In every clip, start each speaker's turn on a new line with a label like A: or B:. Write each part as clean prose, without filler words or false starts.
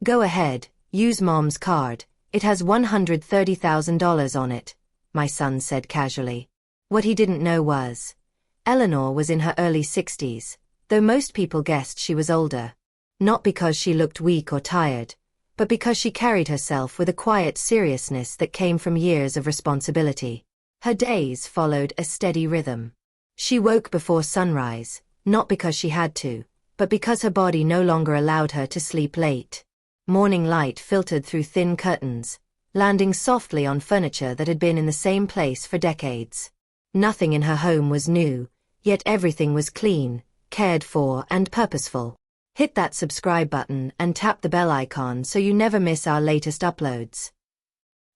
A: Go ahead, use Mom's card. It has $130,000 on it, my son said casually. What he didn't know was, Eleanor was in her early 60s, though most people guessed she was older. Not because she looked weak or tired, but because she carried herself with a quiet seriousness that came from years of responsibility. Her days followed a steady rhythm. She woke before sunrise, not because she had to, but because her body no longer allowed her to sleep late. Morning light filtered through thin curtains, landing softly on furniture that had been in the same place for decades. Nothing in her home was new, yet everything was clean, cared for, and purposeful. Hit that subscribe button and tap the bell icon so you never miss our latest uploads.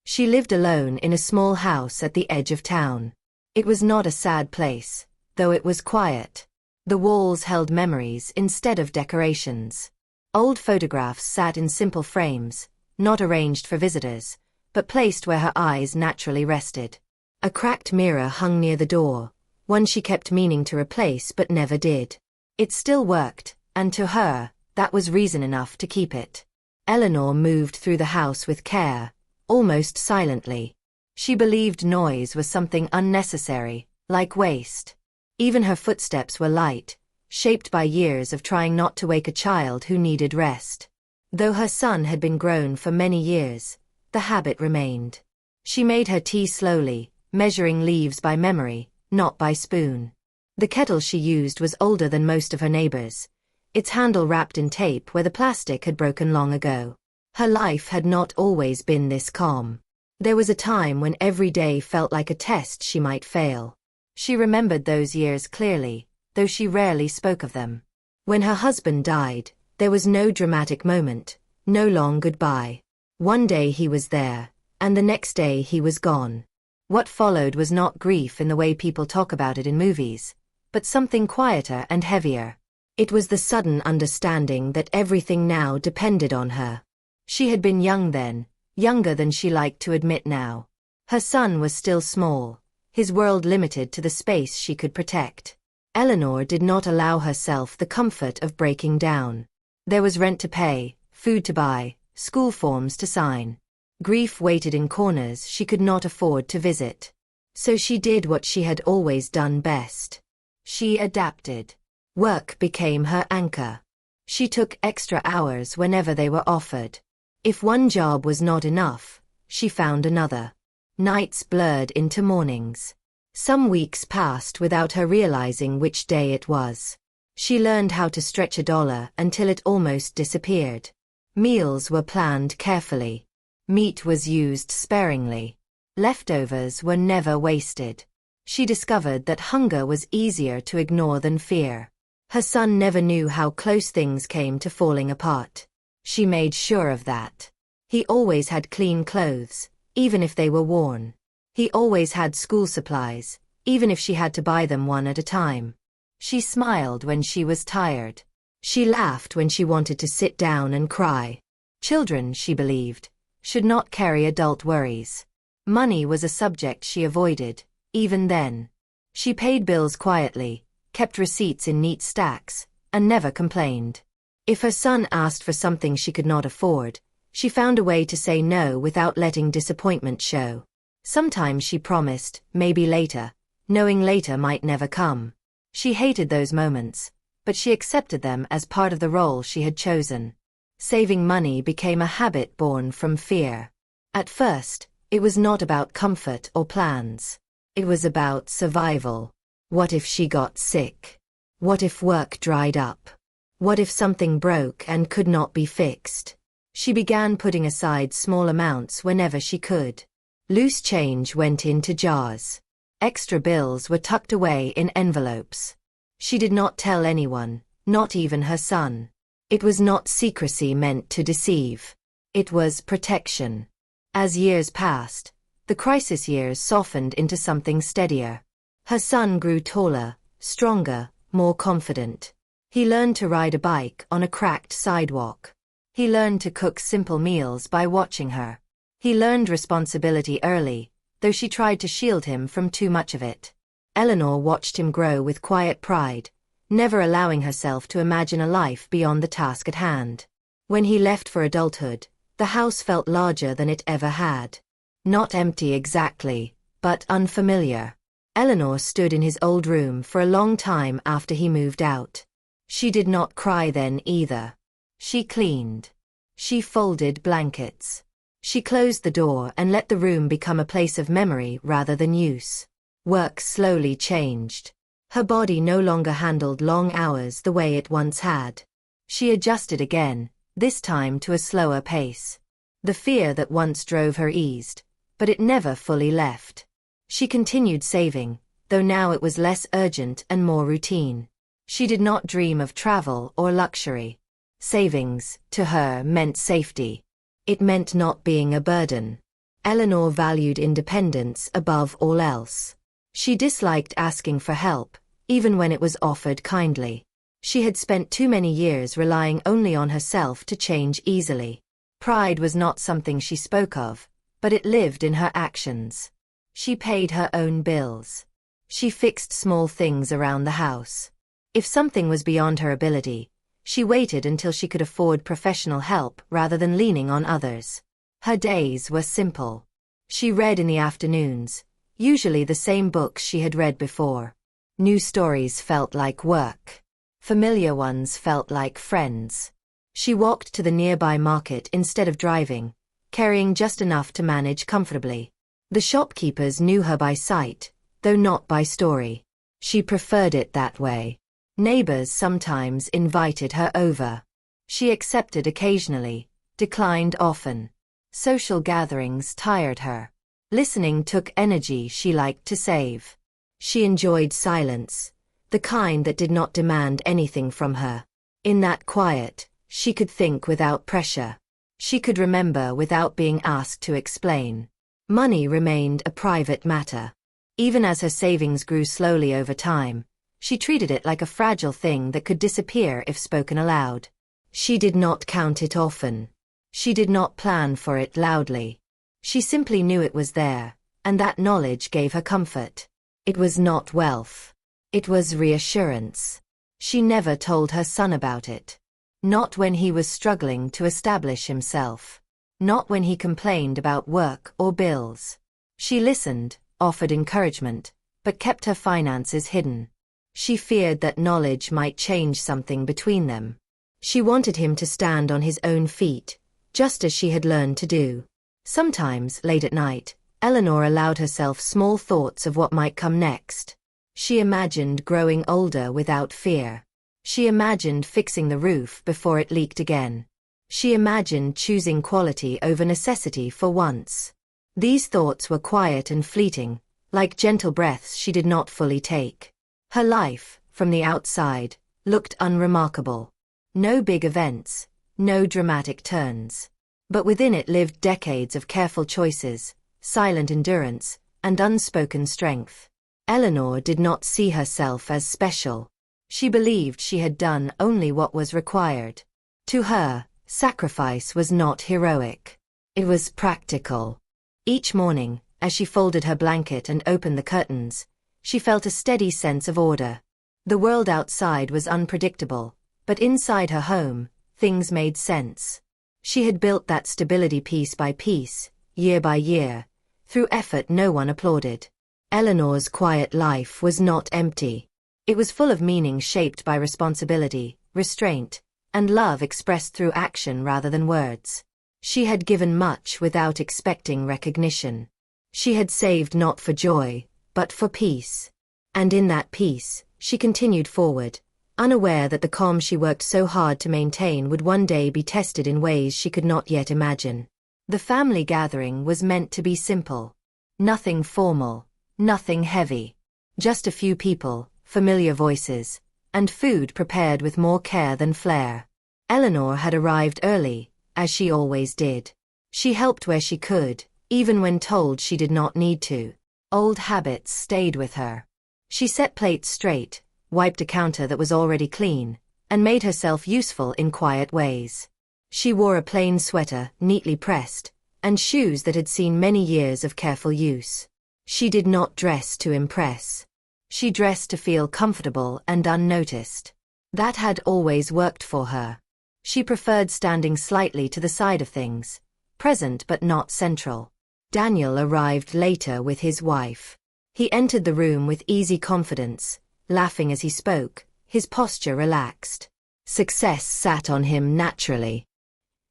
A: She lived alone in a small house at the edge of town. It was not a sad place, though it was quiet. The walls held memories instead of decorations. Old photographs sat in simple frames, not arranged for visitors, but placed where her eyes naturally rested. A cracked mirror hung near the door, one she kept meaning to replace but never did. It still worked, and to her, that was reason enough to keep it. Eleanor moved through the house with care, almost silently. She believed noise was something unnecessary, like waste. Even her footsteps were light, shaped by years of trying not to wake a child who needed rest. Though her son had been grown for many years, the habit remained. She made her tea slowly, measuring leaves by memory, not by spoon. The kettle she used was older than most of her neighbors, its handle wrapped in tape where the plastic had broken long ago. Her life had not always been this calm. There was a time when every day felt like a test she might fail. She remembered those years clearly, though she rarely spoke of them. When her husband died, there was no dramatic moment, no long goodbye. One day he was there, and the next day he was gone. What followed was not grief in the way people talk about it in movies, but something quieter and heavier. It was the sudden understanding that everything now depended on her. She had been young then, younger than she liked to admit now. Her son was still small, his world limited to the space she could protect. Eleanor did not allow herself the comfort of breaking down. There was rent to pay, food to buy, school forms to sign. Grief waited in corners she could not afford to visit. So she did what she had always done best. She adapted. Work became her anchor. She took extra hours whenever they were offered. If one job was not enough, she found another. Nights blurred into mornings. Some weeks passed without her realizing which day it was. She learned how to stretch a dollar until it almost disappeared. Meals were planned carefully. Meat was used sparingly. Leftovers were never wasted. She discovered that hunger was easier to ignore than fear. Her son never knew how close things came to falling apart. She made sure of that. He always had clean clothes, even if they were worn. He always had school supplies, even if she had to buy them one at a time. She smiled when she was tired. She laughed when she wanted to sit down and cry. Children, she believed, should not carry adult worries. Money was a subject she avoided, even then. She paid bills quietly, kept receipts in neat stacks, and never complained. If her son asked for something she could not afford, she found a way to say no without letting disappointment show. Sometimes she promised, maybe later, knowing later might never come. She hated those moments, but she accepted them as part of the role she had chosen. Saving money became a habit born from fear. At first, it was not about comfort or plans. It was about survival. What if she got sick? What if work dried up? What if something broke and could not be fixed? She began putting aside small amounts whenever she could. Loose change went into jars. Extra bills were tucked away in envelopes. She did not tell anyone, not even her son. It was not secrecy meant to deceive. It was protection. As years passed, the crisis years softened into something steadier. Her son grew taller, stronger, more confident. He learned to ride a bike on a cracked sidewalk. He learned to cook simple meals by watching her. He learned responsibility early, though she tried to shield him from too much of it. Eleanor watched him grow with quiet pride, never allowing herself to imagine a life beyond the task at hand. When he left for adulthood, the house felt larger than it ever had. Not empty exactly, but unfamiliar. Eleanor stood in his old room for a long time after he moved out. She did not cry then either. She cleaned. She folded blankets. She closed the door and let the room become a place of memory rather than use. Work slowly changed. Her body no longer handled long hours the way it once had. She adjusted again, this time to a slower pace. The fear that once drove her eased, but it never fully left. She continued saving, though now it was less urgent and more routine. She did not dream of travel or luxury. Savings, to her, meant safety. It meant not being a burden. Eleanor valued independence above all else. She disliked asking for help, even when it was offered kindly. She had spent too many years relying only on herself to change easily. Pride was not something she spoke of, but it lived in her actions. She paid her own bills. She fixed small things around the house. If something was beyond her ability, she waited until she could afford professional help rather than leaning on others. Her days were simple. She read in the afternoons, usually the same books she had read before. New stories felt like work. Familiar ones felt like friends. She walked to the nearby market instead of driving, carrying just enough to manage comfortably. The shopkeepers knew her by sight, though not by story. She preferred it that way. Neighbors sometimes invited her over. She accepted occasionally, declined often. Social gatherings tired her. Listening took energy she liked to save. She enjoyed silence, the kind that did not demand anything from her. In that quiet, she could think without pressure. She could remember without being asked to explain. Money remained a private matter. Even as her savings grew slowly over time, she treated it like a fragile thing that could disappear if spoken aloud. She did not count it often. She did not plan for it loudly. She simply knew it was there, and that knowledge gave her comfort. It was not wealth. It was reassurance. She never told her son about it. Not when he was struggling to establish himself. Not when he complained about work or bills. She listened, offered encouragement, but kept her finances hidden. She feared that knowledge might change something between them. She wanted him to stand on his own feet, just as she had learned to do. Sometimes, late at night, Eleanor allowed herself small thoughts of what might come next. She imagined growing older without fear. She imagined fixing the roof before it leaked again. She imagined choosing quality over necessity for once. These thoughts were quiet and fleeting, like gentle breaths she did not fully take. Her life, from the outside, looked unremarkable. No big events, no dramatic turns. But within it lived decades of careful choices, silent endurance, and unspoken strength. Eleanor did not see herself as special. She believed she had done only what was required. To her, sacrifice was not heroic. It was practical. Each morning, as she folded her blanket and opened the curtains, she felt a steady sense of order. The world outside was unpredictable, but inside her home, things made sense. She had built that stability piece by piece, year by year, through effort no one applauded. Eleanor's quiet life was not empty. It was full of meaning shaped by responsibility, restraint, and love expressed through action rather than words. She had given much without expecting recognition. She had saved not for joy, but for peace. And in that peace, she continued forward, unaware that the calm she worked so hard to maintain would one day be tested in ways she could not yet imagine. The family gathering was meant to be simple. Nothing formal, nothing heavy. Just a few people, familiar voices, and food prepared with more care than flair. Eleanor had arrived early, as she always did. She helped where she could, even when told she did not need to. Old habits stayed with her. She set plates straight, wiped a counter that was already clean, and made herself useful in quiet ways. She wore a plain sweater, neatly pressed, and shoes that had seen many years of careful use. She did not dress to impress. She dressed to feel comfortable and unnoticed. That had always worked for her. She preferred standing slightly to the side of things, present but not central. Daniel arrived later with his wife. He entered the room with easy confidence, laughing as he spoke, his posture relaxed. Success sat on him naturally.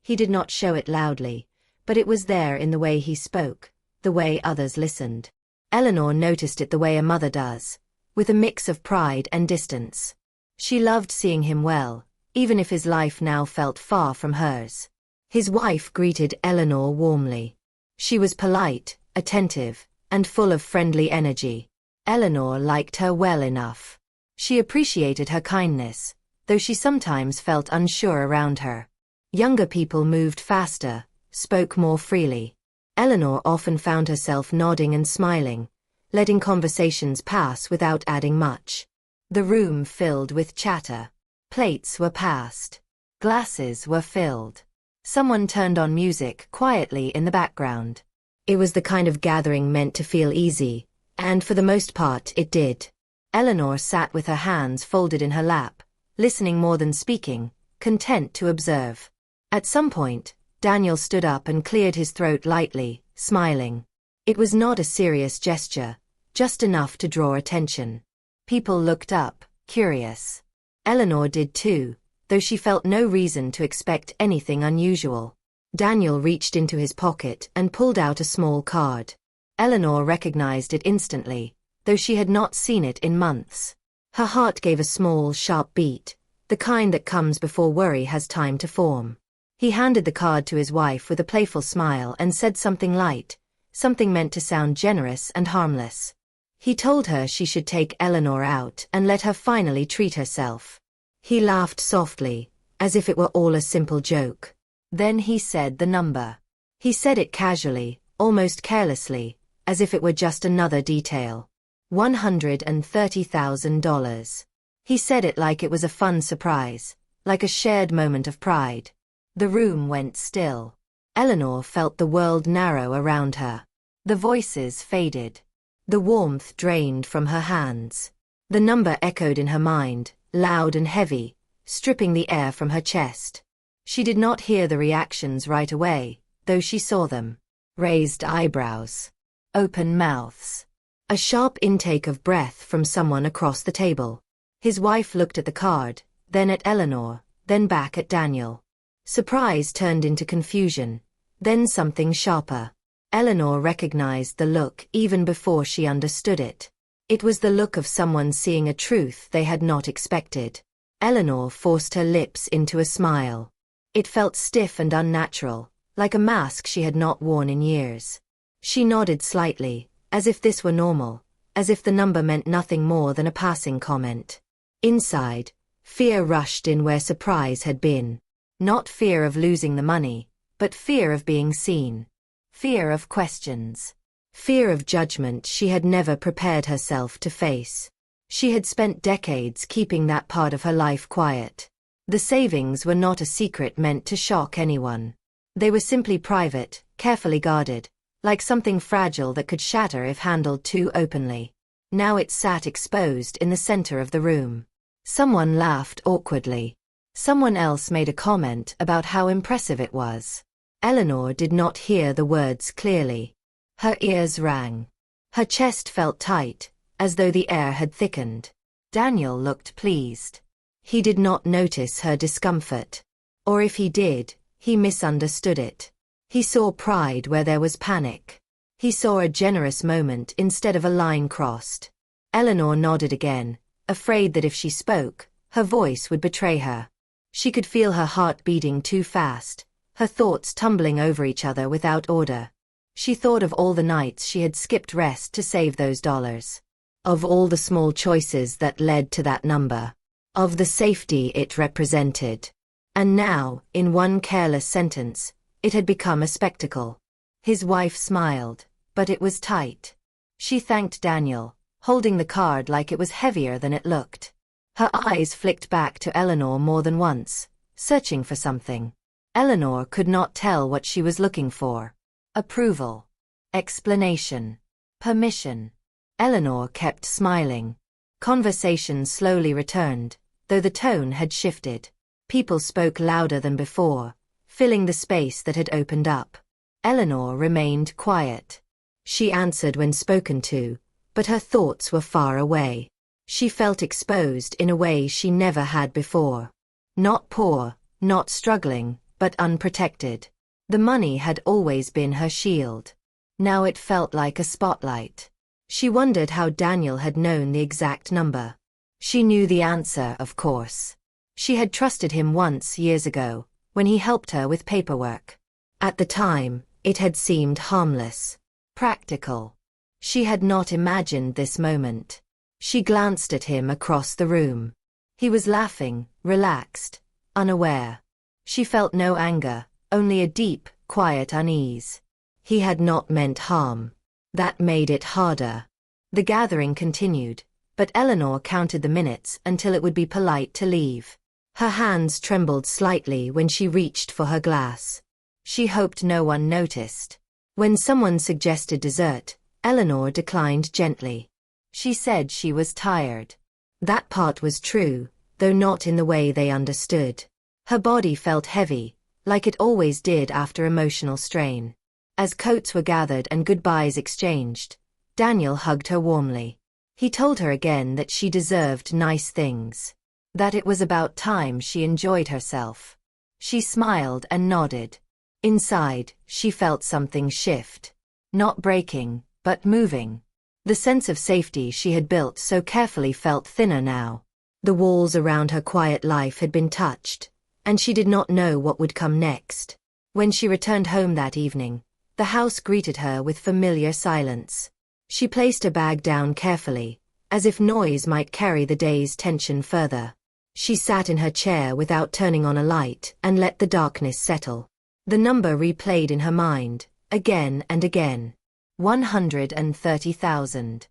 A: He did not show it loudly, but it was there in the way he spoke, the way others listened. Eleanor noticed it the way a mother does, with a mix of pride and distance. She loved seeing him well, even if his life now felt far from hers. His wife greeted Eleanor warmly. She was polite, attentive, and full of friendly energy. Eleanor liked her well enough. She appreciated her kindness, though she sometimes felt unsure around her. Younger people moved faster, spoke more freely. Eleanor often found herself nodding and smiling, letting conversations pass without adding much. The room filled with chatter. Plates were passed. Glasses were filled. Someone turned on music quietly in the background. It was the kind of gathering meant to feel easy, and for the most part it did. Eleanor sat with her hands folded in her lap, listening more than speaking, content to observe. At some point, Daniel stood up and cleared his throat lightly, smiling. It was not a serious gesture, just enough to draw attention. People looked up, curious. Eleanor did too, though she felt no reason to expect anything unusual. Daniel reached into his pocket and pulled out a small card. Eleanor recognized it instantly, though she had not seen it in months. Her heart gave a small, sharp beat, the kind that comes before worry has time to form. He handed the card to his wife with a playful smile and said something light, something meant to sound generous and harmless. He told her she should take Eleanor out and let her finally treat herself. He laughed softly, as if it were all a simple joke. Then he said the number. He said it casually, almost carelessly, as if it were just another detail. $130,000. He said it like it was a fun surprise, like a shared moment of pride. The room went still. Eleanor felt the world narrow around her. The voices faded. The warmth drained from her hands. The number echoed in her mind, loud and heavy, stripping the air from her chest. She did not hear the reactions right away, though she saw them. Raised eyebrows. Open mouths. A sharp intake of breath from someone across the table. His wife looked at the card, then at Eleanor, then back at Daniel. Surprise turned into confusion, then something sharper. Eleanor recognized the look even before she understood it. It was the look of someone seeing a truth they had not expected. Eleanor forced her lips into a smile. It felt stiff and unnatural, like a mask she had not worn in years. She nodded slightly, as if this were normal, as if the number meant nothing more than a passing comment. Inside, fear rushed in where surprise had been. Not fear of losing the money, but fear of being seen. Fear of questions. Fear of judgment she had never prepared herself to face. She had spent decades keeping that part of her life quiet. The savings were not a secret meant to shock anyone. They were simply private, carefully guarded, like something fragile that could shatter if handled too openly. Now it sat exposed in the center of the room. Someone laughed awkwardly. Someone else made a comment about how impressive it was. Eleanor did not hear the words clearly. Her ears rang. Her chest felt tight, as though the air had thickened. Daniel looked pleased. He did not notice her discomfort. Or if he did, he misunderstood it. He saw pride where there was panic. He saw a generous moment instead of a line crossed. Eleanor nodded again, afraid that if she spoke, her voice would betray her. She could feel her heart beating too fast, her thoughts tumbling over each other without order. She thought of all the nights she had skipped rest to save those dollars. Of all the small choices that led to that number. Of the safety it represented. And now, in one careless sentence, it had become a spectacle. His wife smiled, but it was tight. She thanked Daniel, holding the card like it was heavier than it looked. Her eyes flicked back to Eleanor more than once, searching for something. Eleanor could not tell what she was looking for. Approval. Explanation. Permission. Eleanor kept smiling. Conversation slowly returned, though the tone had shifted. People spoke louder than before, filling the space that had opened up. Eleanor remained quiet. She answered when spoken to, but her thoughts were far away. She felt exposed in a way she never had before. Not poor, not struggling, but unprotected. The money had always been her shield. Now it felt like a spotlight. She wondered how Daniel had known the exact number. She knew the answer, of course. She had trusted him once years ago, when he helped her with paperwork. At the time, it had seemed harmless, practical. She had not imagined this moment. She glanced at him across the room. He was laughing, relaxed, unaware. She felt no anger, only a deep, quiet unease. He had not meant harm. That made it harder. The gathering continued, but Eleanor counted the minutes until it would be polite to leave. Her hands trembled slightly when she reached for her glass. She hoped no one noticed. When someone suggested dessert, Eleanor declined gently. She said she was tired. That part was true, though not in the way they understood. Her body felt heavy, like it always did after emotional strain. As coats were gathered and goodbyes exchanged, Daniel hugged her warmly. He told her again that she deserved nice things. That it was about time she enjoyed herself. She smiled and nodded. Inside, she felt something shift. Not breaking, but moving. The sense of safety she had built so carefully felt thinner now. The walls around her quiet life had been touched, and she did not know what would come next. When she returned home that evening, the house greeted her with familiar silence. She placed her bag down carefully, as if noise might carry the day's tension further. She sat in her chair without turning on a light and let the darkness settle. The number replayed in her mind, again and again. 130,000.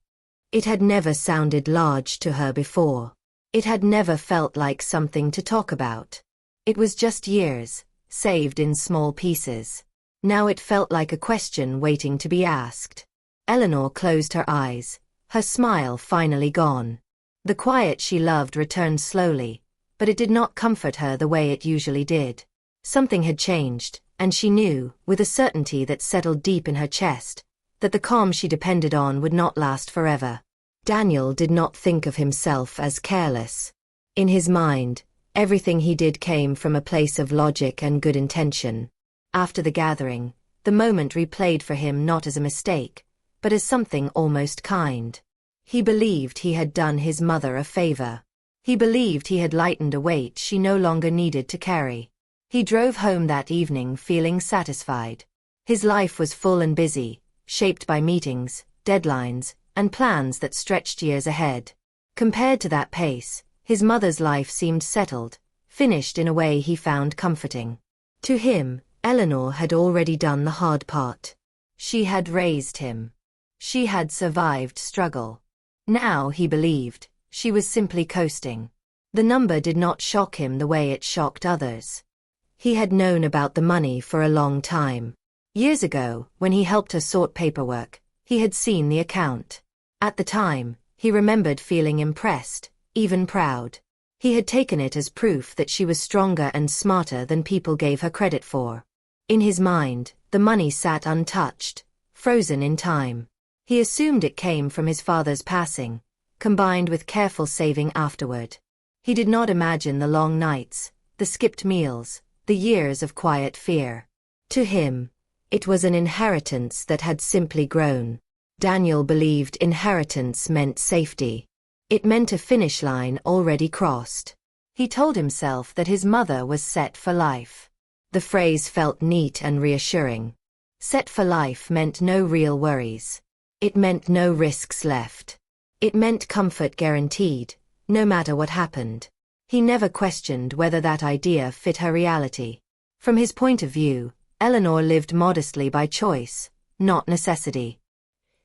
A: It had never sounded large to her before. It had never felt like something to talk about. It was just years, saved in small pieces. Now it felt like a question waiting to be asked. Eleanor closed her eyes, her smile finally gone. The quiet she loved returned slowly, but it did not comfort her the way it usually did. Something had changed, and she knew, with a certainty that settled deep in her chest, that the calm she depended on would not last forever. Daniel did not think of himself as careless. In his mind, everything he did came from a place of logic and good intention. After the gathering, the moment replayed for him not as a mistake, but as something almost kind. He believed he had done his mother a favor. He believed he had lightened a weight she no longer needed to carry. He drove home that evening feeling satisfied. His life was full and busy, shaped by meetings, deadlines, and plans that stretched years ahead. Compared to that pace, his mother's life seemed settled, finished in a way he found comforting. To him, Eleanor had already done the hard part. She had raised him. She had survived struggle. Now, he believed, she was simply coasting. The number did not shock him the way it shocked others. He had known about the money for a long time. Years ago, when he helped her sort paperwork, he had seen the account. At the time, he remembered feeling impressed, even proud. He had taken it as proof that she was stronger and smarter than people gave her credit for. In his mind, the money sat untouched, frozen in time. He assumed it came from his father's passing, combined with careful saving afterward. He did not imagine the long nights, the skipped meals, the years of quiet fear. To him, it was an inheritance that had simply grown. Daniel believed inheritance meant safety. It meant a finish line already crossed. He told himself that his mother was set for life. The phrase felt neat and reassuring. Set for life meant no real worries. It meant no risks left. It meant comfort guaranteed, no matter what happened. He never questioned whether that idea fit her reality. From his point of view, Eleanor lived modestly by choice, not necessity.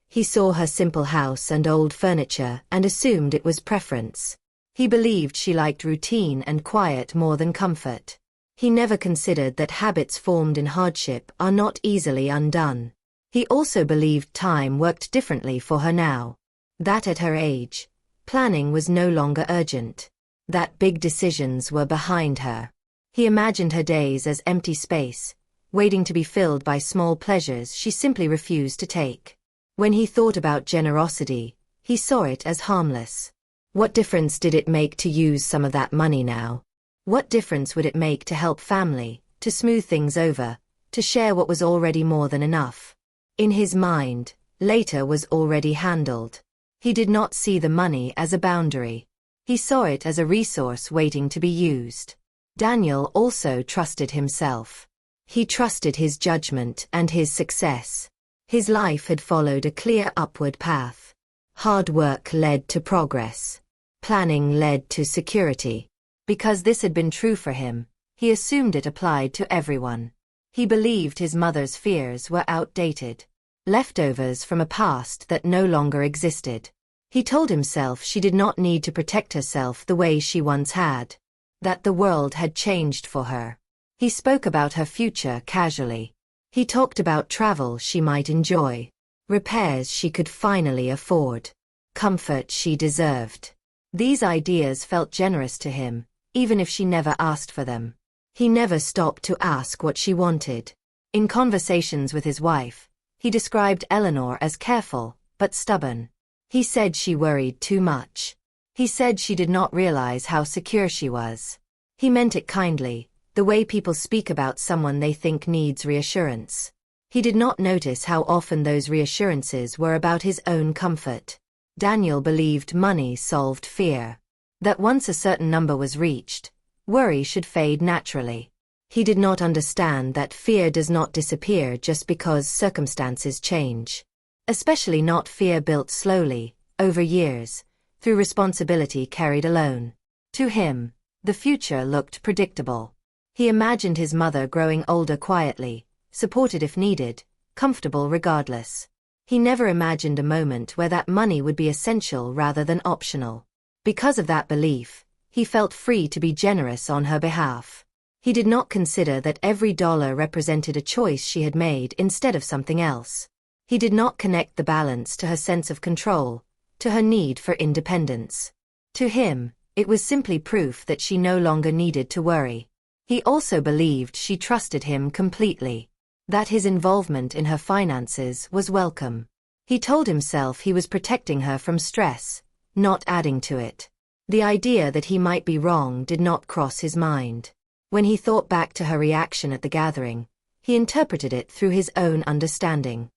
A: He saw her simple house and old furniture and assumed it was preference. He believed she liked routine and quiet more than comfort. He never considered that habits formed in hardship are not easily undone. He also believed time worked differently for her now. That at her age, planning was no longer urgent. That big decisions were behind her. He imagined her days as empty space, waiting to be filled by small pleasures she simply refused to take. When he thought about generosity, he saw it as harmless. What difference did it make to use some of that money now? What difference would it make to help family, to smooth things over, to share what was already more than enough? In his mind, later was already handled. He did not see the money as a boundary. He saw it as a resource waiting to be used. Daniel also trusted himself. He trusted his judgment and his success. His life had followed a clear upward path. Hard work led to progress. Planning led to security. Because this had been true for him, he assumed it applied to everyone. He believed his mother's fears were outdated, leftovers from a past that no longer existed. He told himself she did not need to protect herself the way she once had, that the world had changed for her. He spoke about her future casually. He talked about travel she might enjoy, repairs she could finally afford, comfort she deserved. These ideas felt generous to him, even if she never asked for them. He never stopped to ask what she wanted. In conversations with his wife, he described Eleanor as careful, but stubborn. He said she worried too much. He said she did not realize how secure she was. He meant it kindly, the way people speak about someone they think needs reassurance. He did not notice how often those reassurances were about his own comfort. Daniel believed money solved fear. That once a certain number was reached, worry should fade naturally. He did not understand that fear does not disappear just because circumstances change. Especially not fear built slowly, over years, through responsibility carried alone. To him, the future looked predictable. He imagined his mother growing older quietly, supported if needed, comfortable regardless. He never imagined a moment where that money would be essential rather than optional. Because of that belief, he felt free to be generous on her behalf. He did not consider that every dollar represented a choice she had made instead of something else. He did not connect the balance to her sense of control, to her need for independence. To him, it was simply proof that she no longer needed to worry. He also believed she trusted him completely, that his involvement in her finances was welcome. He told himself he was protecting her from stress, not adding to it. The idea that he might be wrong did not cross his mind. When he thought back to her reaction at the gathering, he interpreted it through his own understanding.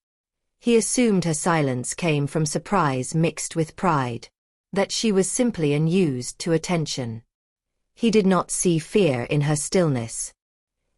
A: He assumed her silence came from surprise mixed with pride, that she was simply unused to attention. He did not see fear in her stillness.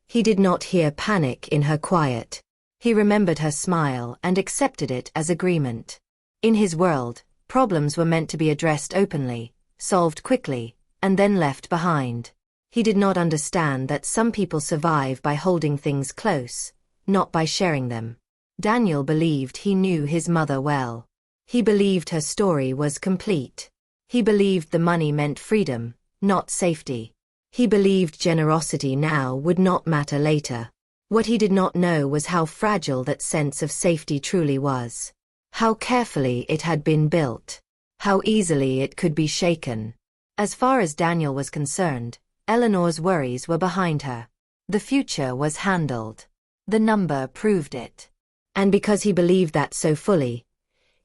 A: He did not hear panic in her quiet. He remembered her smile and accepted it as agreement. In his world, problems were meant to be addressed openly, solved quickly, and then left behind. He did not understand that some people survive by holding things close, not by sharing them. Daniel believed he knew his mother well. He believed her story was complete. He believed the money meant freedom, not safety. He believed generosity now would not matter later. What he did not know was how fragile that sense of safety truly was. How carefully it had been built. How easily it could be shaken. As far as Daniel was concerned, Eleanor's worries were behind her. The future was handled. The number proved it. And because he believed that so fully,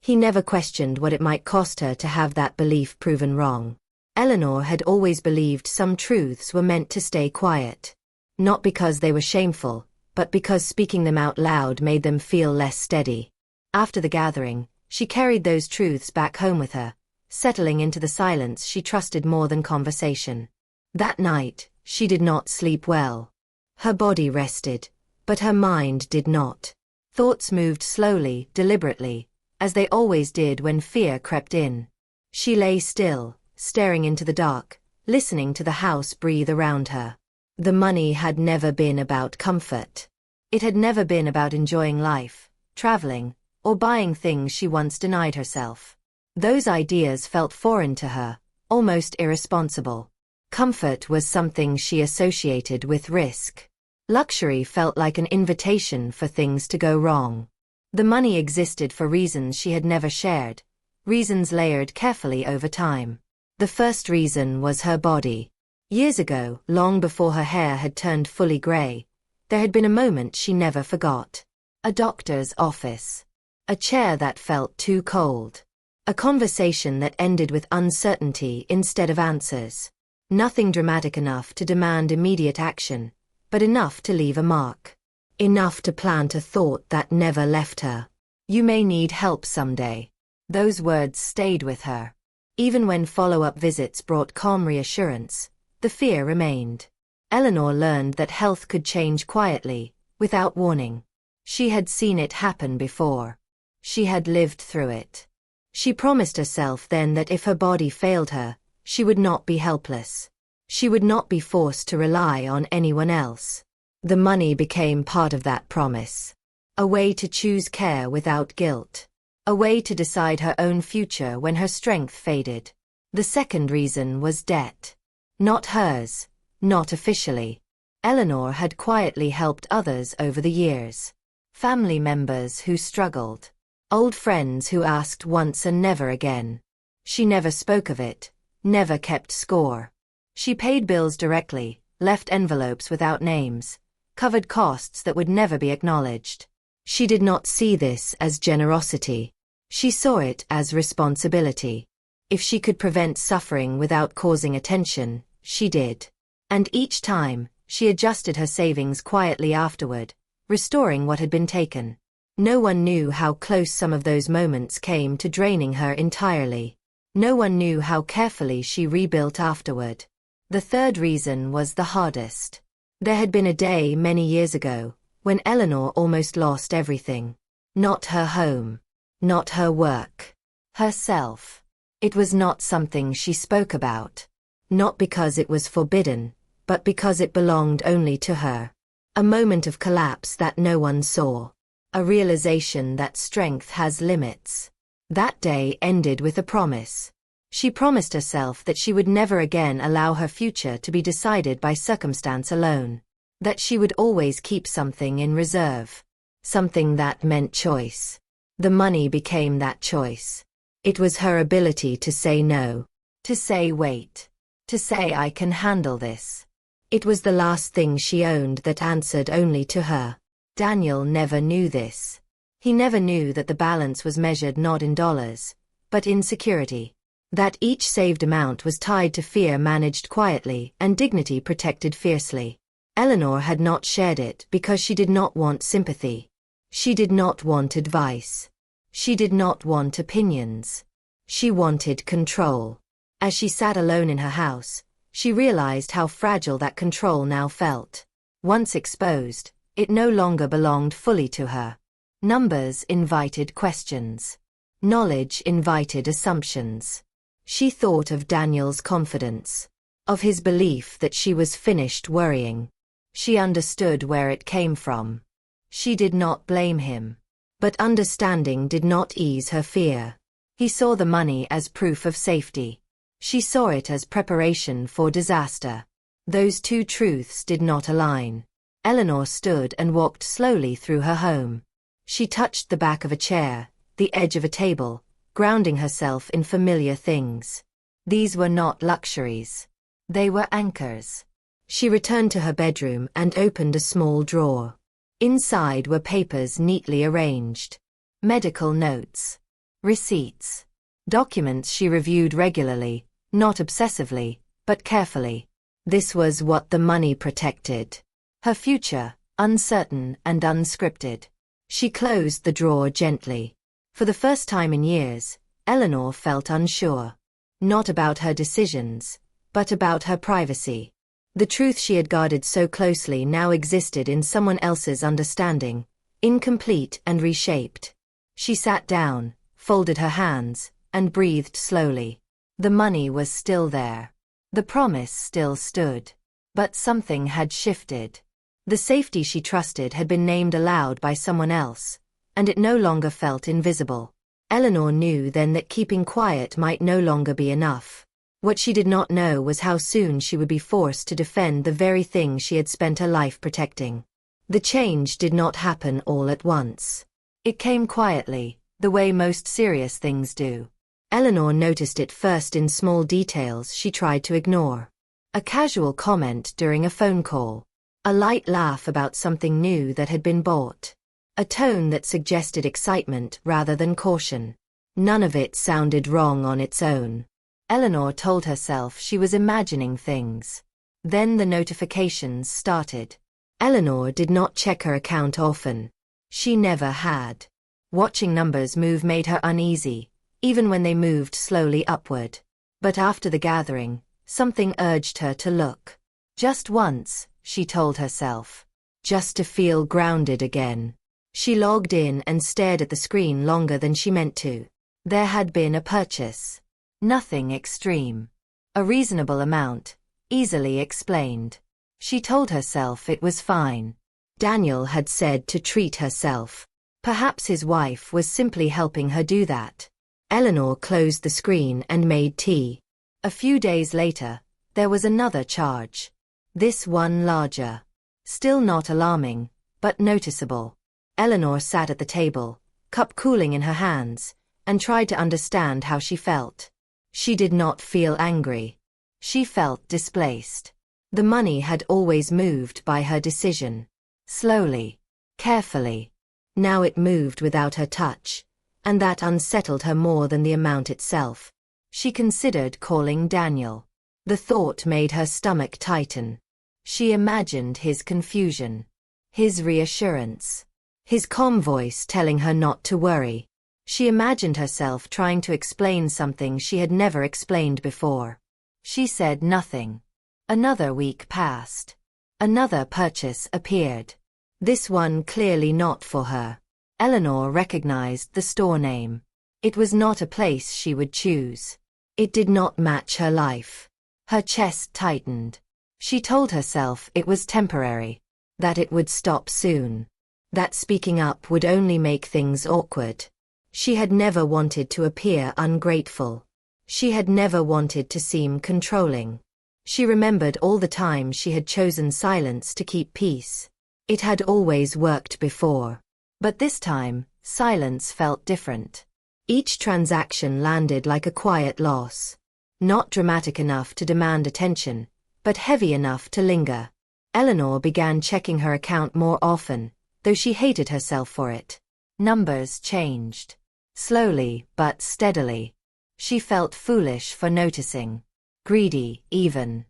A: he never questioned what it might cost her to have that belief proven wrong. Eleanor had always believed some truths were meant to stay quiet. Not because they were shameful, but because speaking them out loud made them feel less steady. After the gathering, she carried those truths back home with her, settling into the silence she trusted more than conversation. That night, she did not sleep well. Her body rested, but her mind did not. Thoughts moved slowly, deliberately, as they always did when fear crept in. She lay still, staring into the dark, listening to the house breathe around her. The money had never been about comfort. It had never been about enjoying life, traveling, or buying things she once denied herself. Those ideas felt foreign to her, almost irresponsible. Comfort was something she associated with risk. Luxury felt like an invitation for things to go wrong. The money existed for reasons she had never shared, reasons layered carefully over time. The first reason was her body. Years ago, long before her hair had turned fully grey, there had been a moment she never forgot. A doctor's office. A chair that felt too cold. A conversation that ended with uncertainty instead of answers. Nothing dramatic enough to demand immediate action, but enough to leave a mark. Enough to plant a thought that never left her. You may need help someday. Those words stayed with her. Even when follow-up visits brought calm reassurance, the fear remained. Eleanor learned that health could change quietly, without warning. She had seen it happen before. She had lived through it. She promised herself then that if her body failed her, she would not be helpless. She would not be forced to rely on anyone else. The money became part of that promise. A way to choose care without guilt. A way to decide her own future when her strength faded. The second reason was debt. Not hers, not officially. Eleanor had quietly helped others over the years. Family members who struggled. Old friends who asked once and never again. She never spoke of it, never kept score. She paid bills directly, left envelopes without names, covered costs that would never be acknowledged. She did not see this as generosity. She saw it as responsibility. If she could prevent suffering without causing attention, she did. And each time, she adjusted her savings quietly afterward, restoring what had been taken. No one knew how close some of those moments came to draining her entirely. No one knew how carefully she rebuilt afterward. The third reason was the hardest. There had been a day many years ago, when Eleanor almost lost everything. Not her home. Not her work. Herself. It was not something she spoke about. Not because it was forbidden, but because it belonged only to her. A moment of collapse that no one saw. A realization that strength has limits. That day ended with a promise. She promised herself that she would never again allow her future to be decided by circumstance alone. That she would always keep something in reserve. Something that meant choice. The money became that choice. It was her ability to say no. To say wait. To say I can handle this. It was the last thing she owned that answered only to her. Daniel never knew this. He never knew that the balance was measured not in dollars, but in security. That each saved amount was tied to fear managed quietly and dignity protected fiercely. Eleanor had not shared it because she did not want sympathy. She did not want advice. She did not want opinions. She wanted control. As she sat alone in her house, she realized how fragile that control now felt. Once exposed, it no longer belonged fully to her. Numbers invited questions. Knowledge invited assumptions. She thought of Daniel's confidence. Of his belief that she was finished worrying. She understood where it came from. She did not blame him. But understanding did not ease her fear. He saw the money as proof of safety. She saw it as preparation for disaster. Those two truths did not align. Eleanor stood and walked slowly through her home. She touched the back of a chair, the edge of a table, grounding herself in familiar things. These were not luxuries. They were anchors. She returned to her bedroom and opened a small drawer. Inside were papers neatly arranged. Medical notes. Receipts. Documents she reviewed regularly, not obsessively, but carefully. This was what the money protected. Her future, uncertain and unscripted. She closed the drawer gently. For the first time in years, Eleanor felt unsure. Not about her decisions, but about her privacy. The truth she had guarded so closely now existed in someone else's understanding, incomplete and reshaped. She sat down, folded her hands, and breathed slowly. The money was still there. The promise still stood. But something had shifted. The safety she trusted had been named aloud by someone else, and it no longer felt invisible. Eleanor knew then that keeping quiet might no longer be enough. What she did not know was how soon she would be forced to defend the very thing she had spent her life protecting. The change did not happen all at once. It came quietly, the way most serious things do. Eleanor noticed it first in small details she tried to ignore. A casual comment during a phone call. A light laugh about something new that had been bought. A tone that suggested excitement rather than caution. None of it sounded wrong on its own. Eleanor told herself she was imagining things. Then the notifications started. Eleanor did not check her account often. She never had. Watching numbers move made her uneasy, even when they moved slowly upward. But after the gathering, something urged her to look. Just once, she told herself. Just to feel grounded again. She logged in and stared at the screen longer than she meant to. There had been a purchase. Nothing extreme. A reasonable amount, easily explained. She told herself it was fine. Daniel had said to treat herself. Perhaps his wife was simply helping her do that. Eleanor closed the screen and made tea. A few days later, there was another charge. This one larger. Still not alarming, but noticeable. Eleanor sat at the table, cup cooling in her hands, and tried to understand how she felt. She did not feel angry. She felt displaced. The money had always moved by her decision. Slowly. Carefully. Now it moved without her touch, and that unsettled her more than the amount itself. She considered calling Daniel. The thought made her stomach tighten. She imagined his confusion. His reassurance. His calm voice telling her not to worry. She imagined herself trying to explain something she had never explained before. She said nothing. Another week passed. Another purchase appeared. This one clearly not for her. Eleanor recognized the store name. It was not a place she would choose. It did not match her life. Her chest tightened. She told herself it was temporary. That it would stop soon. That speaking up would only make things awkward. She had never wanted to appear ungrateful. She had never wanted to seem controlling. She remembered all the time she had chosen silence to keep peace. It had always worked before. But this time, silence felt different. Each transaction landed like a quiet loss. Not dramatic enough to demand attention, but heavy enough to linger. Eleanor began checking her account more often, though she hated herself for it. Numbers changed. Slowly but steadily. She felt foolish for noticing. Greedy, even.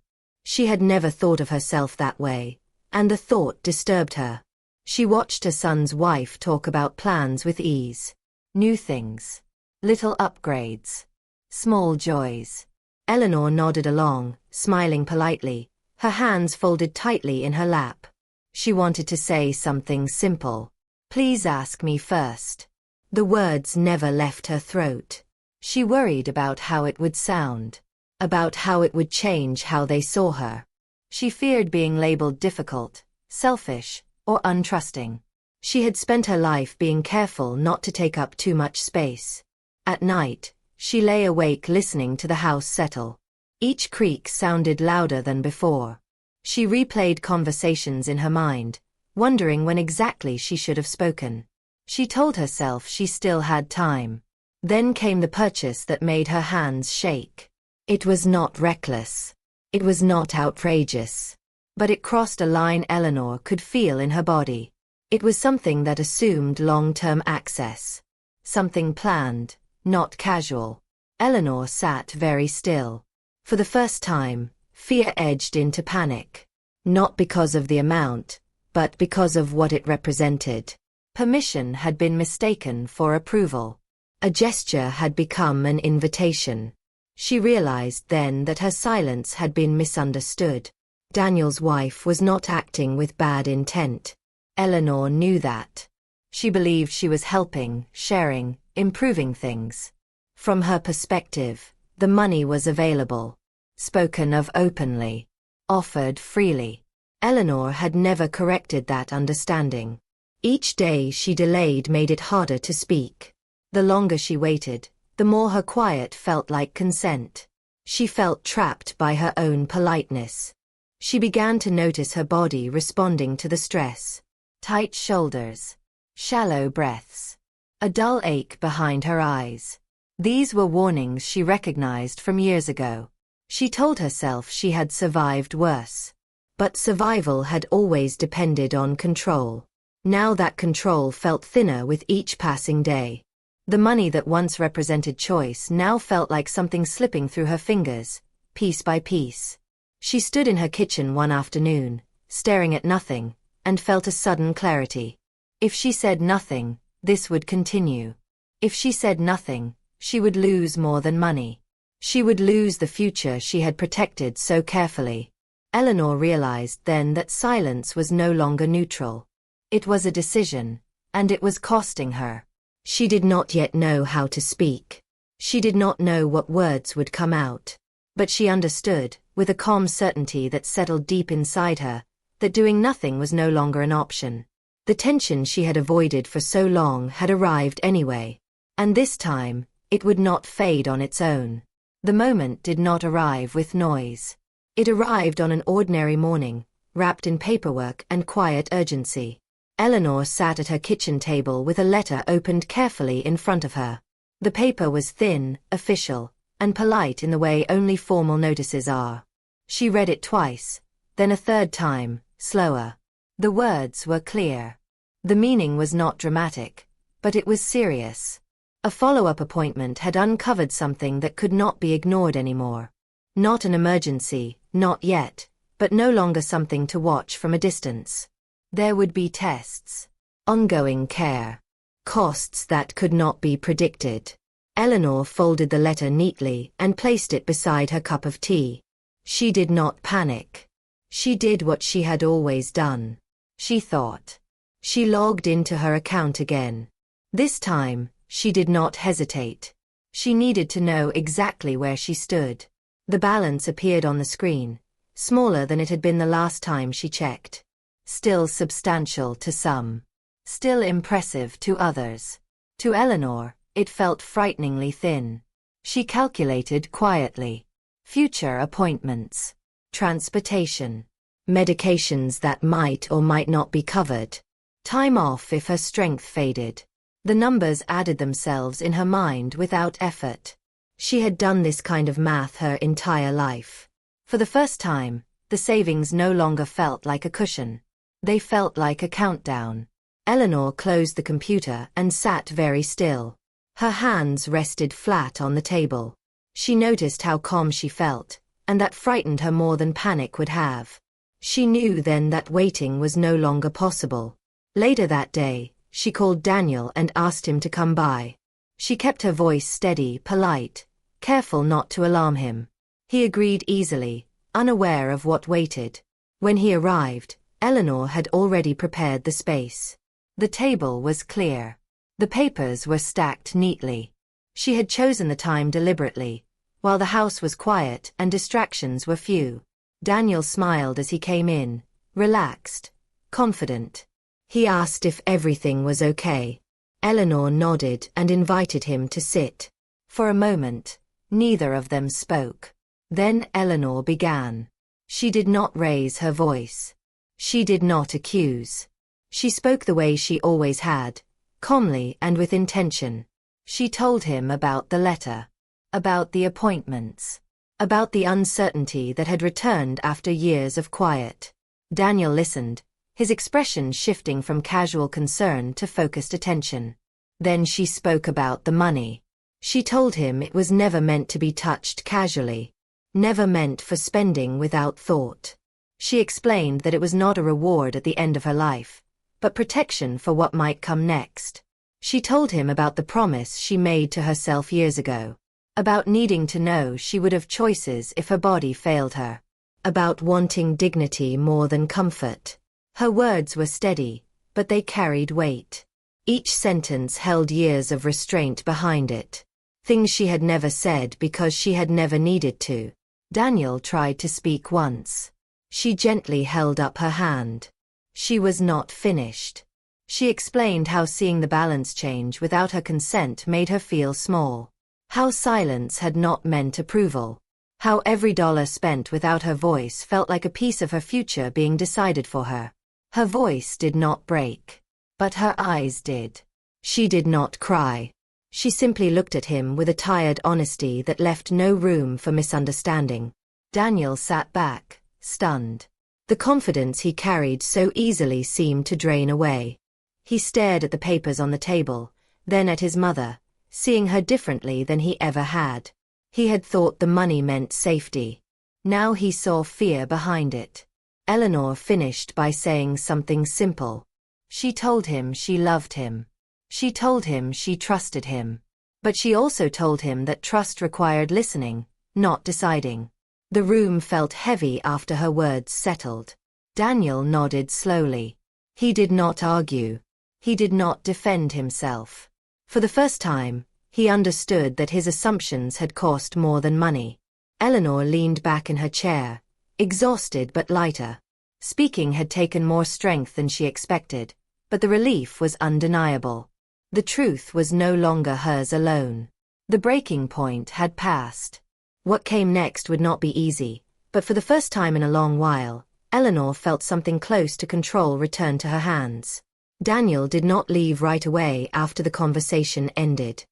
A: She had never thought of herself that way, and the thought disturbed her. She watched her son's wife talk about plans with ease. New things. Little upgrades. Small joys. Eleanor nodded along, smiling politely, her hands folded tightly in her lap. She wanted to say something simple. Please ask me first. The words never left her throat. She worried about how it would sound. About how it would change how they saw her. She feared being labeled difficult, selfish, or untrusting. She had spent her life being careful not to take up too much space. At night, she lay awake listening to the house settle. Each creak sounded louder than before. She replayed conversations in her mind, wondering when exactly she should have spoken. She told herself she still had time. Then came the purchase that made her hands shake. It was not reckless. It was not outrageous. But it crossed a line Eleanor could feel in her body. It was something that assumed long-term access. Something planned, not casual. Eleanor sat very still. For the first time, fear edged into panic. Not because of the amount, but because of what it represented. Permission had been mistaken for approval. A gesture had become an invitation. She realized then that her silence had been misunderstood. Daniel's wife was not acting with bad intent. Eleanor knew that. She believed she was helping, sharing, improving things. From her perspective, the money was available. Spoken of openly. Offered freely. Eleanor had never corrected that understanding. Each day she delayed made it harder to speak. The longer she waited, the more her quiet felt like consent. She felt trapped by her own politeness. She began to notice her body responding to the stress. Tight shoulders. Shallow breaths. A dull ache behind her eyes. These were warnings she recognized from years ago. She told herself she had survived worse. But survival had always depended on control. Now that control felt thinner with each passing day. The money that once represented choice now felt like something slipping through her fingers, piece by piece. She stood in her kitchen one afternoon, staring at nothing, and felt a sudden clarity. If she said nothing, this would continue. If she said nothing, she would lose more than money. She would lose the future she had protected so carefully. Eleanor realized then that silence was no longer neutral. It was a decision, and it was costing her. She did not yet know how to speak. She did not know what words would come out. But she understood, with a calm certainty that settled deep inside her, that doing nothing was no longer an option. The tension she had avoided for so long had arrived anyway. And this time, it would not fade on its own. The moment did not arrive with noise. It arrived on an ordinary morning, wrapped in paperwork and quiet urgency. Eleanor sat at her kitchen table with a letter opened carefully in front of her. The paper was thin, official, and polite in the way only formal notices are. She read it twice, then a third time, slower. The words were clear. The meaning was not dramatic, but it was serious. A follow-up appointment had uncovered something that could not be ignored anymore. Not an emergency, not yet, but no longer something to watch from a distance. There would be tests, ongoing care, costs that could not be predicted. Eleanor folded the letter neatly and placed it beside her cup of tea. She did not panic. She did what she had always done. She thought. She logged into her account again. This time, she did not hesitate. She needed to know exactly where she stood. The balance appeared on the screen, smaller than it had been the last time she checked. Still substantial to some. Still impressive to others. To Eleanor, it felt frighteningly thin. She calculated quietly. Future appointments. Transportation. Medications that might or might not be covered. Time off if her strength faded. The numbers added themselves in her mind without effort. She had done this kind of math her entire life. For the first time, the savings no longer felt like a cushion. They felt like a countdown. Eleanor closed the computer and sat very still. Her hands rested flat on the table. She noticed how calm she felt, and that frightened her more than panic would have. She knew then that waiting was no longer possible. Later that day, she called Daniel and asked him to come by. She kept her voice steady, polite, careful not to alarm him. He agreed easily, unaware of what waited. When he arrived, Eleanor had already prepared the space. The table was clear. The papers were stacked neatly. She had chosen the time deliberately, while the house was quiet and distractions were few. Daniel smiled as he came in, relaxed, confident. He asked if everything was okay. Eleanor nodded and invited him to sit. For a moment, neither of them spoke. Then Eleanor began. She did not raise her voice. She did not accuse. She spoke the way she always had, calmly and with intention. She told him about the letter, about the appointments, about the uncertainty that had returned after years of quiet. Daniel listened, his expression shifting from casual concern to focused attention. Then she spoke about the money. She told him it was never meant to be touched casually, never meant for spending without thought. She explained that it was not a reward at the end of her life, but protection for what might come next. She told him about the promise she made to herself years ago, about needing to know she would have choices if her body failed her, about wanting dignity more than comfort. Her words were steady, but they carried weight. Each sentence held years of restraint behind it. Things she had never said because she had never needed to. Daniel tried to speak once. She gently held up her hand. She was not finished. She explained how seeing the balance change without her consent made her feel small. How silence had not meant approval. How every dollar spent without her voice felt like a piece of her future being decided for her. Her voice did not break. But her eyes did. She did not cry. She simply looked at him with a tired honesty that left no room for misunderstanding. Daniel sat back, stunned. The confidence he carried so easily seemed to drain away. He stared at the papers on the table, then at his mother, seeing her differently than he ever had. He had thought the money meant safety. Now he saw fear behind it. Eleanor finished by saying something simple. She told him she loved him. She told him she trusted him. But she also told him that trust required listening, not deciding. The room felt heavy after her words settled. Daniel nodded slowly. He did not argue. He did not defend himself. For the first time, he understood that his assumptions had cost more than money. Eleanor leaned back in her chair, exhausted but lighter. Speaking had taken more strength than she expected, but the relief was undeniable. The truth was no longer hers alone. The breaking point had passed. What came next would not be easy, but for the first time in a long while, Eleanor felt something close to control return to her hands. Daniel did not leave right away after the conversation ended.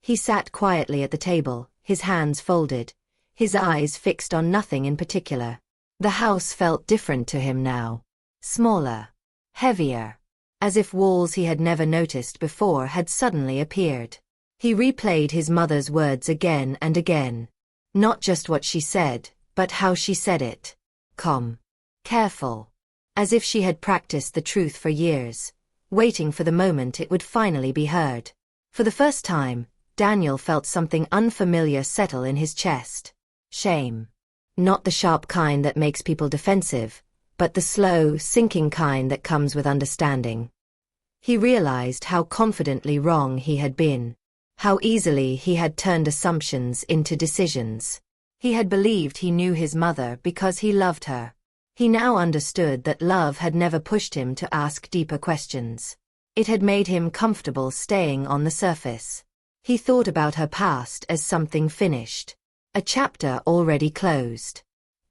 A: He sat quietly at the table, his hands folded, his eyes fixed on nothing in particular. The house felt different to him now. Smaller. Heavier. As if walls he had never noticed before had suddenly appeared. He replayed his mother's words again and again. Not just what she said, but how she said it. Calm. Careful. As if she had practiced the truth for years, waiting for the moment it would finally be heard. For the first time, Daniel felt something unfamiliar settle in his chest. Shame. Not the sharp kind that makes people defensive, but the slow, sinking kind that comes with understanding. He realized how confidently wrong he had been. How easily he had turned assumptions into decisions. He had believed he knew his mother because he loved her. He now understood that love had never pushed him to ask deeper questions. It had made him comfortable staying on the surface. He thought about her past as something finished. A chapter already closed.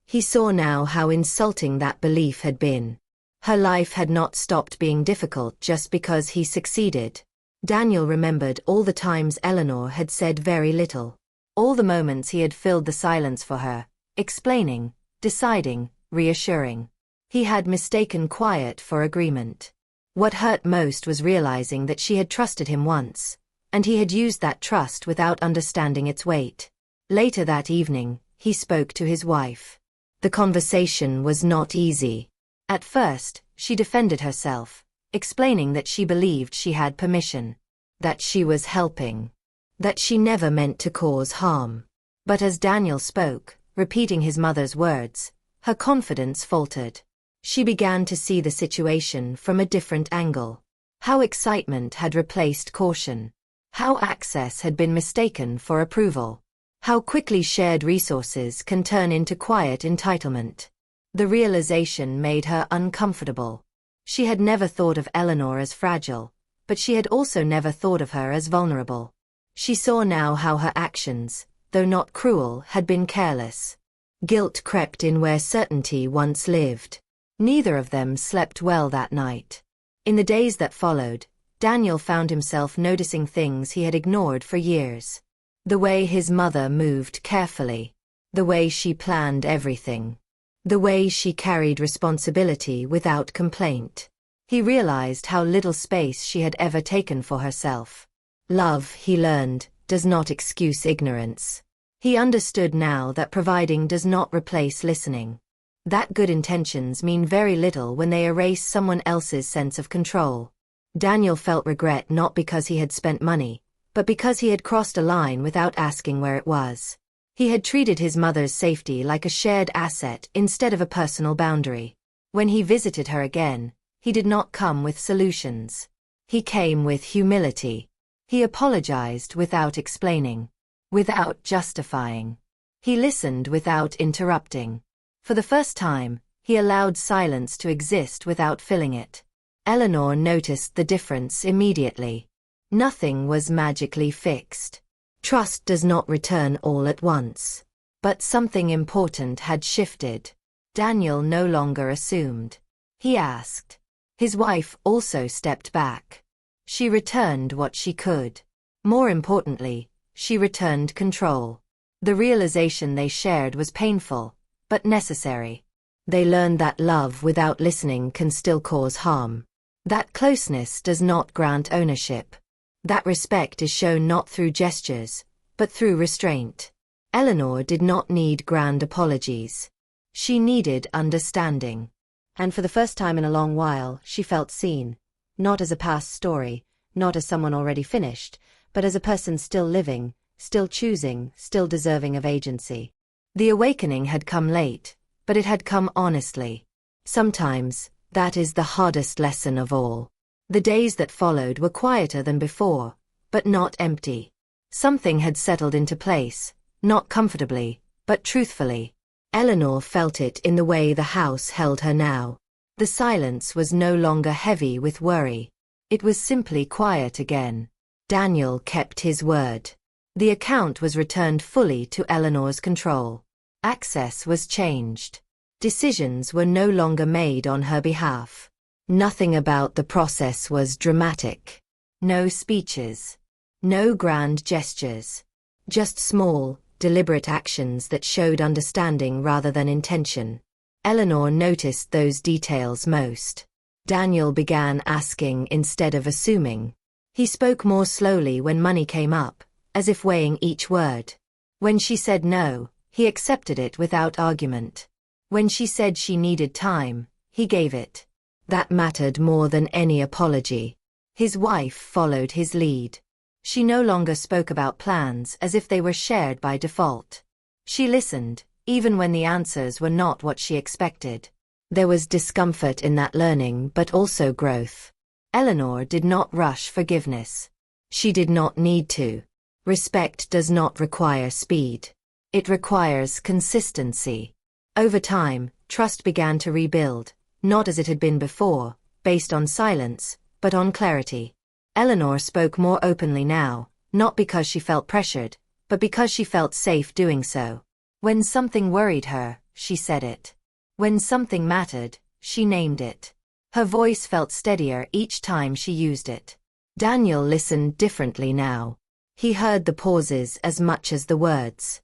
A: He saw now how insulting that belief had been. Her life had not stopped being difficult just because he succeeded. Daniel remembered all the times Eleanor had said very little. All the moments he had filled the silence for her, explaining, deciding, reassuring. He had mistaken quiet for agreement. What hurt most was realizing that she had trusted him once, and he had used that trust without understanding its weight. Later that evening, he spoke to his wife. The conversation was not easy. At first, she defended herself, explaining that she believed she had permission, that she was helping, that she never meant to cause harm. But as Daniel spoke, repeating his mother's words, her confidence faltered. She began to see the situation from a different angle. How excitement had replaced caution. How access had been mistaken for approval. How quickly shared resources can turn into quiet entitlement. The realization made her uncomfortable. She had never thought of Eleanor as fragile, but she had also never thought of her as vulnerable. She saw now how her actions, though not cruel, had been careless. Guilt crept in where certainty once lived. Neither of them slept well that night. In the days that followed, Daniel found himself noticing things he had ignored for years. The way his mother moved carefully. The way she planned everything. The way she carried responsibility without complaint. He realized how little space she had ever taken for herself. Love, he learned, does not excuse ignorance. He understood now that providing does not replace listening. That good intentions mean very little when they erase someone else's sense of control. Daniel felt regret not because he had spent money, but because he had crossed a line without asking where it was. He had treated his mother's safety like a shared asset instead of a personal boundary. When he visited her again, he did not come with solutions. He came with humility. He apologized without explaining, without justifying. He listened without interrupting. For the first time, he allowed silence to exist without filling it. Eleanor noticed the difference immediately. Nothing was magically fixed. Trust does not return all at once. But something important had shifted. Daniel no longer assumed. He asked. His wife also stepped back. She returned what she could. More importantly, she returned control. The realization they shared was painful, but necessary. They learned that love without listening can still cause harm. That closeness does not grant ownership. That respect is shown not through gestures, but through restraint. Eleanor did not need grand apologies. She needed understanding. And for the first time in a long while, she felt seen. Not as a past story, not as someone already finished, but as a person still living, still choosing, still deserving of agency. The awakening had come late, but it had come honestly. Sometimes, that is the hardest lesson of all. The days that followed were quieter than before, but not empty. Something had settled into place, not comfortably, but truthfully. Eleanor felt it in the way the house held her now. The silence was no longer heavy with worry. It was simply quiet again. Daniel kept his word. The account was returned fully to Eleanor's control. Access was changed. Decisions were no longer made on her behalf. Nothing about the process was dramatic. No speeches. No grand gestures. Just small, deliberate actions that showed understanding rather than intention. Eleanor noticed those details most. Daniel began asking instead of assuming. He spoke more slowly when money came up, as if weighing each word. When she said no, he accepted it without argument. When she said she needed time, he gave it. That mattered more than any apology. His wife followed his lead. She no longer spoke about plans as if they were shared by default. She listened, even when the answers were not what she expected. There was discomfort in that learning, but also growth. Eleanor did not rush forgiveness. She did not need to. Respect does not require speed. It requires consistency. Over time, trust began to rebuild, not as it had been before, based on silence, but on clarity. Eleanor spoke more openly now, not because she felt pressured, but because she felt safe doing so. When something worried her, she said it. When something mattered, she named it. Her voice felt steadier each time she used it. Daniel listened differently now. He heard the pauses as much as the words.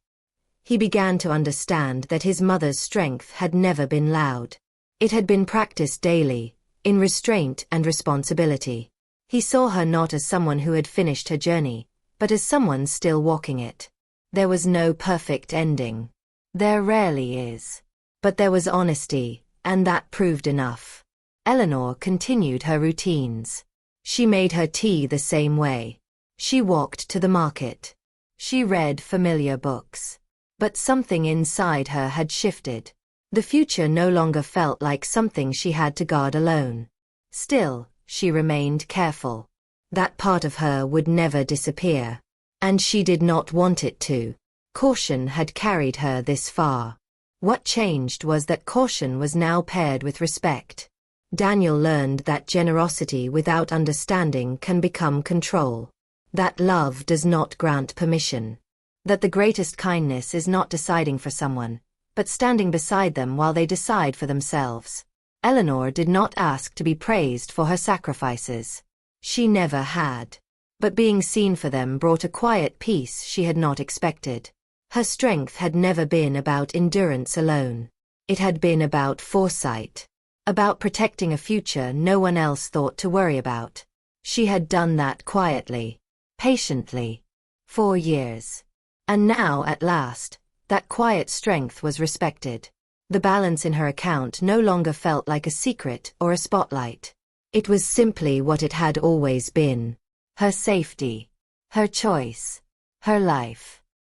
A: He began to understand that his mother's strength had never been loud. It had been practiced daily, in restraint and responsibility. He saw her not as someone who had finished her journey, but as someone still walking it. There was no perfect ending. There rarely is. But there was honesty, and that proved enough. Eleanor continued her routines. She made her tea the same way. She walked to the market. She read familiar books. But something inside her had shifted. The future no longer felt like something she had to guard alone. Still, she remained careful. That part of her would never disappear. And she did not want it to. Caution had carried her this far. What changed was that caution was now paired with respect. Daniel learned that generosity without understanding can become control. That love does not grant permission. That the greatest kindness is not deciding for someone, but standing beside them while they decide for themselves. Eleanor did not ask to be praised for her sacrifices. She never had. But being seen for them brought a quiet peace she had not expected. Her strength had never been about endurance alone. It had been about foresight. About protecting a future no one else thought to worry about. She had done that quietly, patiently, for years. And now, at last, that quiet strength was respected. The balance in her account no longer felt like a secret or a spotlight. It was simply what it had always been. Her safety. Her choice. Her life.